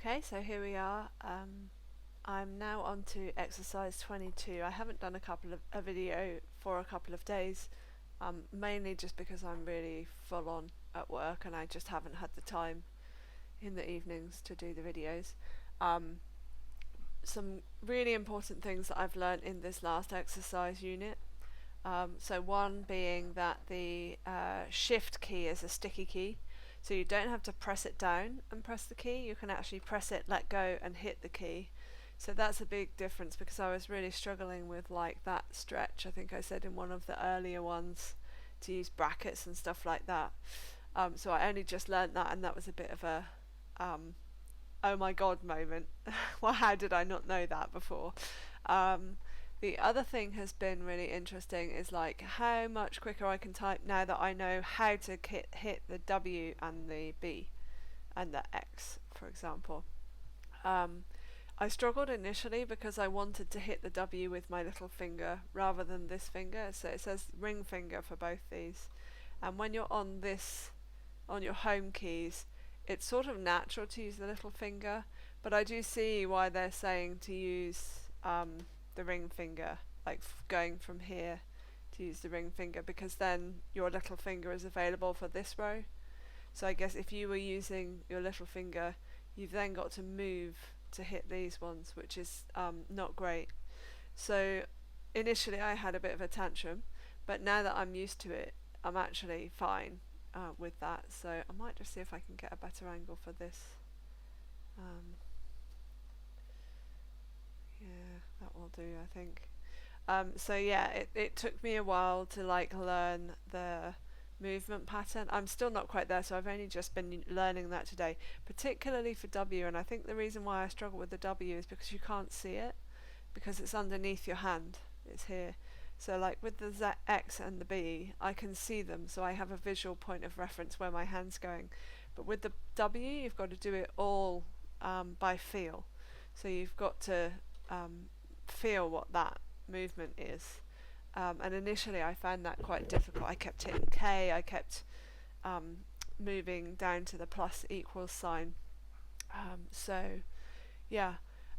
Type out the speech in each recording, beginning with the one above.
Okay, so here we are. I'm now on to exercise 22. I haven't done a video for a couple of days, mainly just because I'm really full on at work and I just haven't had the time in the evenings to do the videos. Some really important things that I've learned in this last exercise unit. So one being that the shift key is a sticky key. So you don't have to press it down and press the key, you can actually press it, let go and hit the key. So that's a big difference because I was really struggling with like that stretch. I think I said in one of the earlier ones to use brackets and stuff like that. So I only just learned that, and that was a bit of a oh my god moment. Well, how did I not know that before? The other thing has been really interesting is like how much quicker I can type now that I know how to hit the W and the B and the X, for example. I struggled initially because I wanted to hit the W with my little finger rather than this finger. So it says ring finger for both these. And when you're on your home keys, it's sort of natural to use the little finger, but I do see why they're saying to use the ring finger, like going from here to use the ring finger, because then your little finger is available for this row. So I guess if you were using your little finger, you've then got to move to hit these ones, which is not great. So initially I had a bit of a tantrum, but now that I'm used to it, I'm actually fine with that. So I might just see if I can get a better angle for this. Yeah, that will do, I think. So yeah, it took me a while to like learn the movement pattern. I'm still not quite there, so I've only just been learning that today, particularly for W. And I think the reason why I struggle with the W is because you can't see it, because it's underneath your hand. It's here. So like with the Z, X and the B, I can see them, so I have a visual point of reference where my hand's going. But with the W, you've got to do it all by feel. So you've got to feel what that movement is. And initially I found that quite difficult. I kept hitting K, I kept moving down to the plus equals sign. So yeah,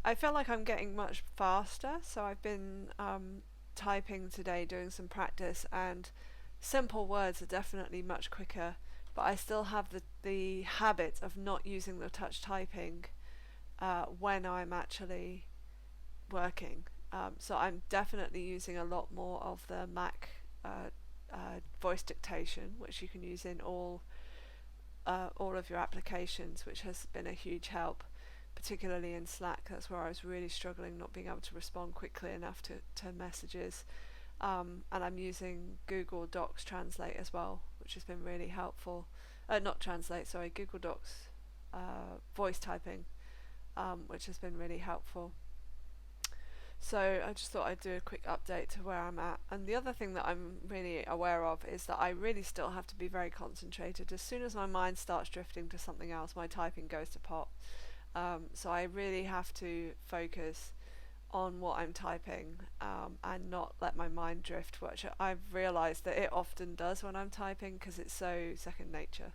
I feel like I'm getting much faster, so I've been typing today, doing some practice, and simple words are definitely much quicker, but I still have the habit of not using the touch typing when I'm actually working. So I'm definitely using a lot more of the Mac voice dictation, which you can use in all of your applications, which has been a huge help, particularly in Slack. That's where I was really struggling, not being able to respond quickly enough to messages. And I'm using Google Docs Translate as well, which has been really helpful. Not Translate, sorry, Google Docs voice typing, which has been really helpful. So I just thought I'd do a quick update to where I'm at. And the other thing that I'm really aware of is that I really still have to be very concentrated. As soon as my mind starts drifting to something else, my typing goes to pot. So I really have to focus on what I'm typing and not let my mind drift, which I've realised that it often does when I'm typing because it's so second nature.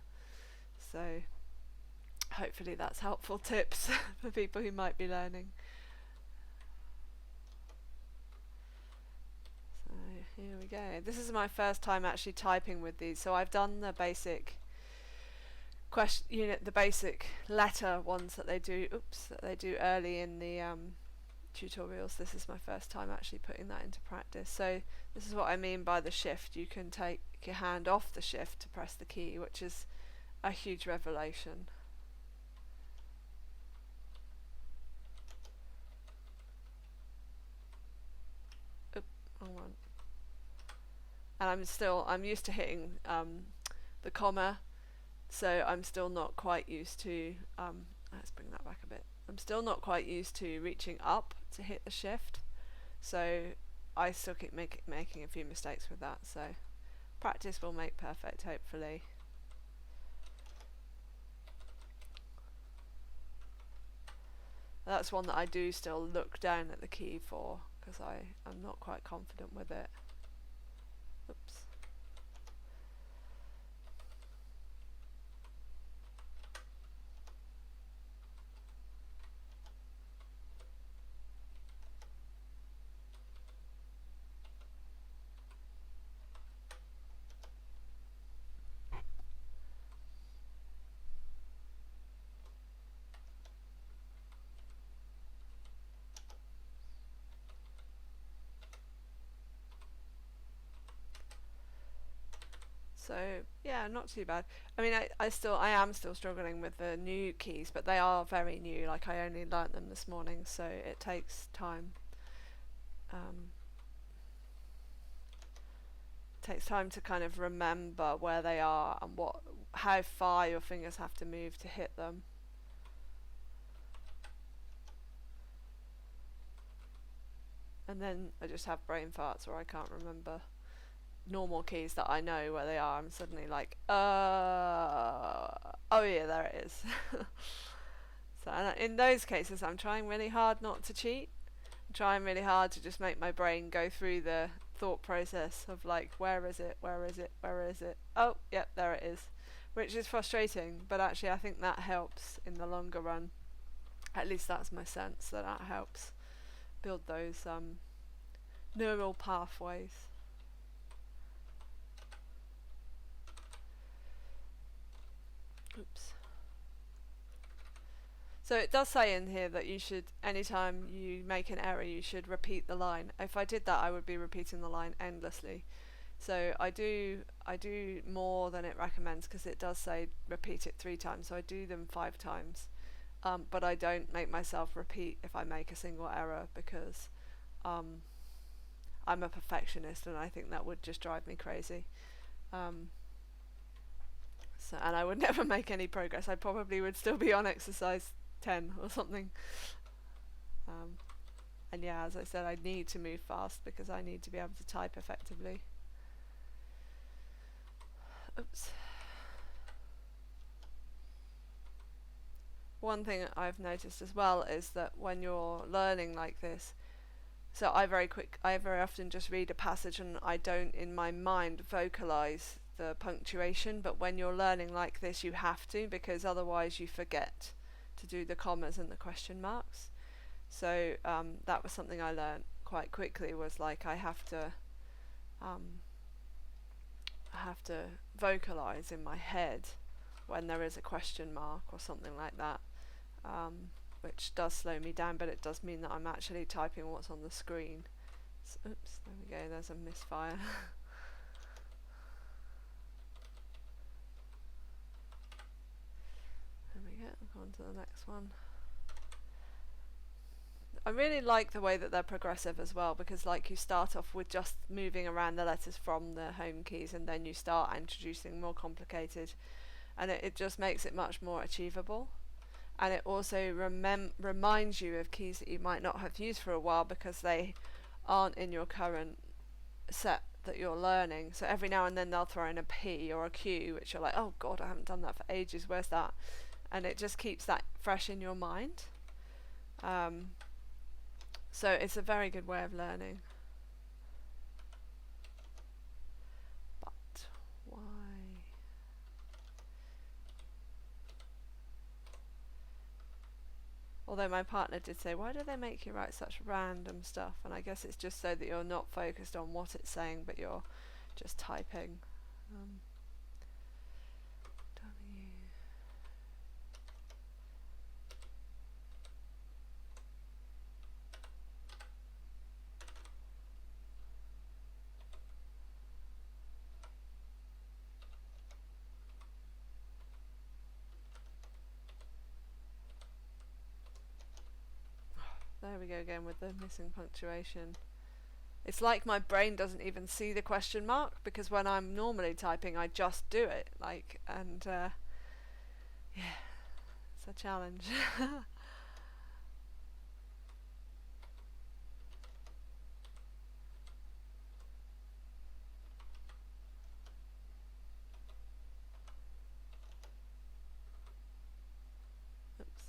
So hopefully that's helpful tips for people who might be learning. So here we go. This is my first time actually typing with these. So I've done the basic the basic letter ones that they do. That they do early in the tutorials. This is my first time actually putting that into practice. So this is what I mean by the shift. You can take your hand off the shift to press the key, which is a huge revelation. Wrong one. And I'm used to hitting the comma, so I'm still not quite used to let's bring that back a bit. I'm still not quite used to reaching up to hit the shift, so I still keep making a few mistakes with that. So practice will make perfect, hopefully. That's one that I do still look down at the key for because I'm not quite confident with it. Oops. So yeah, not too bad. I mean, I am still struggling with the new keys, but they are very new. Like I only learnt them this morning, so it takes time. Um, takes time to kind of remember where they are and how far your fingers have to move to hit them. And then I just have brain farts where I can't remember normal keys that I know where they are. I'm suddenly like, oh yeah, there it is. So in those cases, I'm trying really hard not to cheat. I'm trying really hard to just make my brain go through the thought process of like, where is it, where is it, where is it? Oh, yep, there it is. Which is frustrating, but actually I think that helps in the longer run. At least that's my sense, that helps build those neural pathways. Oops. So it does say in here that you should, anytime you make an error, you should repeat the line. If I did that, I would be repeating the line endlessly. So I do more than it recommends, because it does say repeat it 3 times. So I do them 5 times, but I don't make myself repeat if I make a single error, because I'm a perfectionist and I think that would just drive me crazy. So, and I would never make any progress. I probably would still be on exercise 10 or something. And yeah, as I said, I need to move fast because I need to be able to type effectively. Oops. One thing I've noticed as well is that when you're learning like this, so I very often just read a passage and I don't in my mind vocalize the punctuation, but when you're learning like this you have to, because otherwise you forget to do the commas and the question marks. So that was something I learned quite quickly, was like I have to vocalize in my head when there is a question mark or something like that, which does slow me down, but it does mean that I'm actually typing what's on the screen. So, oops, there we go, there's a misfire. There we go, I'll go on to the next one. I really like the way that they're progressive as well, because like you start off with just moving around the letters from the home keys and then you start introducing more complicated, and it just makes it much more achievable. And it also reminds you of keys that you might not have used for a while because they aren't in your current set that you're learning. So every now and then they'll throw in a P or a Q, which you're like, oh god, I haven't done that for ages, where's that? And it just keeps that fresh in your mind. So it's a very good way of learning. But why? Although my partner did say, why do they make you write such random stuff? And I guess it's just so that you're not focused on what it's saying, but you're just typing. There we go again with the missing punctuation. It's like my brain doesn't even see the question mark, because when I'm normally typing I just do it, like, and yeah, it's a challenge. Oops.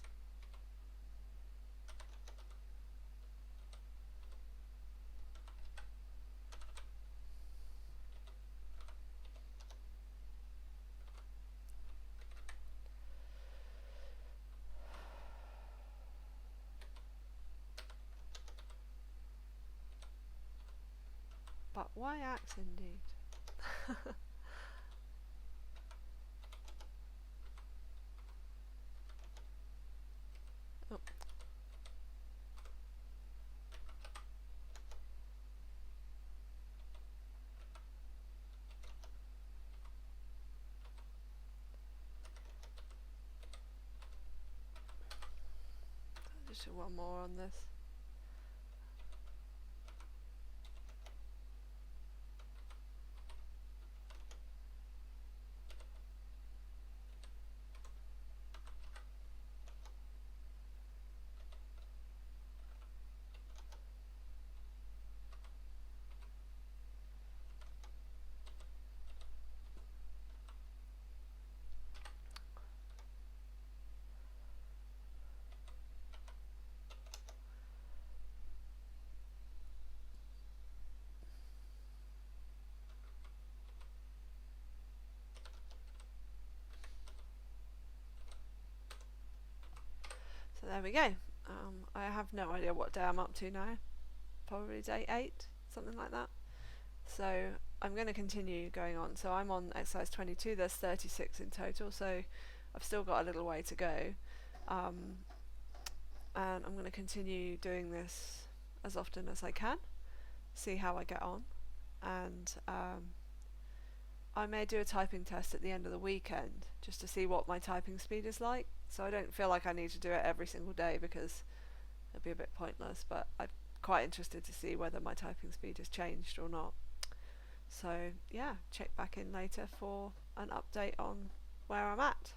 But why axe indeed? Oh. Just do one more on this. So there we go. I have no idea what day I'm up to now. Probably day 8, something like that. So I'm going to continue going on. So I'm on exercise 22. There's 36 in total. So I've still got a little way to go. And I'm going to continue doing this as often as I can. See how I get on. And I may do a typing test at the end of the weekend just to see what my typing speed is like. So I don't feel like I need to do it every single day because it'd be a bit pointless, but I'm quite interested to see whether my typing speed has changed or not. So yeah, check back in later for an update on where I'm at.